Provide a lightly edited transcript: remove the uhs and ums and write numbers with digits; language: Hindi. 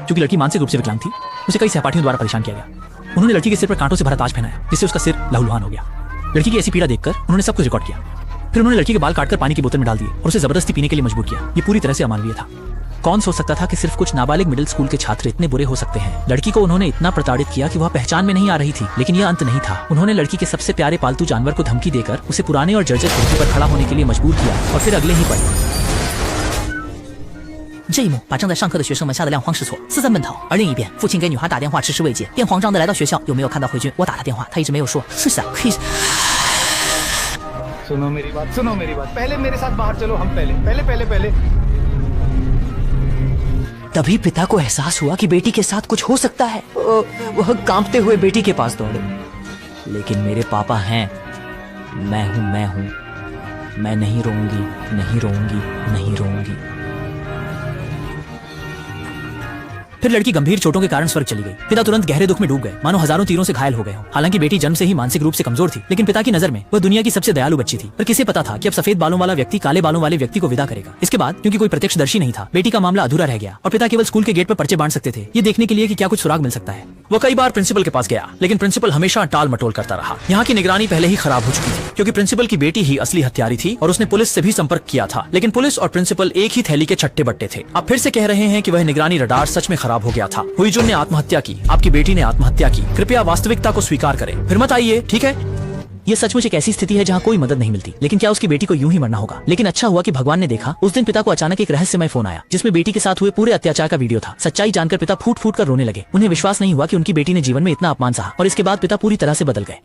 क्योंकि लड़की मानसिक रूप से विकलांग थी, उसे कई सहपाठियों द्वारा परेशान किया गया। उन्होंने लड़की के सिर पर कांटों से भरा ताज पहनाया, जिससे उसका सिर लहूलुहान हो गया। लड़की की ऐसी पीड़ा देखकर उन्होंने सब कुछ रिकॉर्ड किया। फिर उन्होंने लड़की के बाल काटकर पानी की बोतल में डाल दिए और उसे जबरदस्ती पीने के लिए मजबूर किया। ये पूरी तरह से अमानवीय था। कौन सोच सकता था कि सिर्फ कुछ नाबालिग मिडिल स्कूल के छात्र इतने बुरे हो सकते हैं। लड़की को उन्होंने इतना प्रताड़ित किया कि वह पहचान में नहीं आ रही थी। लेकिन यह अंत नहीं था। उन्होंने लड़की के सबसे प्यारे पालतू जानवर को धमकी देकर उसे पुराने और जर्जर खिड़की पर खड़ा होने के लिए मजबूर किया और फिर अगले ही पल 这一幕把正在上课的学生们吓得两慌失措，四散奔逃。而另一边，父亲给女孩打电话迟迟未接，便慌张地来到学校，有没有看到慧君？我打他电话，他一直没有说。是的，可以。सुनो मेरी बात, सुनो मेरी बात, पहले मेरे साथ बाहर चलो, हम पहले। तभी पिता को एहसास हुआ कि बेटी के साथ कुछ हो सकता है। वह कांपते हुए बेटी के पास दौड़े। लेकिन मेरे पापा हैं, मैं हूं, मैं नहीं रोऊंगी, नहीं रोऊंगी, नहीं रोऊंगी। फिर लड़की गंभीर चोटों के कारण स्वर्ग चली गई। पिता तुरंत गहरे दुख में डूब गए, मानो हजारों तीरों से घायल हो गए हों। हालांकि बेटी जन्म से ही मानसिक रूप से कमजोर थी, लेकिन पिता की नजर में वह दुनिया की सबसे दयालु बच्ची थी। पर किसे पता था कि अब सफेद बालों वाला व्यक्ति काले बालों वाले व्यक्ति को विदा करेगा। इसके बाद क्योंकि कोई प्रत्यक्षदर्शी नहीं था, बेटी का मामला अधूरा रह गया और पिता केवल स्कूल के गेट पर पर्चे बांट सकते थे, ये देखने के लिए कि क्या कुछ सुराग मिल सकता है। वो कई बार प्रिंसिपल के पास गया, लेकिन प्रिंसिपल हमेशा टाल मटोल करता रहा। यहाँ की निगरानी पहले ही खराब हो चुकी थी, क्योंकि प्रिंसिपल की बेटी ही असली हत्यारी थी और उसने पुलिस से भी संपर्क किया था। लेकिन पुलिस और प्रिंसिपल एक ही थैली के छट्टे बट्टे थे। अब फिर से कह रहे हैं कि वह निगरानी रडार सच में खराब हो गया था। हुईजुन ने आत्महत्या की, आपकी बेटी ने आत्महत्या की। कृपया वास्तविकता को स्वीकार करें, फिर मत आइए, ठीक है? ये सचमुच एक ऐसी स्थिति है जहाँ कोई मदद नहीं मिलती। लेकिन क्या उसकी बेटी को यूं ही मरना होगा? लेकिन अच्छा हुआ कि भगवान ने देखा। उस दिन पिता को अचानक एक रहस्यमय फोन आया, जिसमें बेटी के साथ हुए पूरे अत्याचार का वीडियो था। सच्चाई जानकर पिता फूट फूट कर रोने लगे। उन्हें विश्वास नहीं हुआ कि उनकी बेटी ने जीवन में इतना अपमान सहा और इसके बाद पिता पूरी तरह से बदल गए।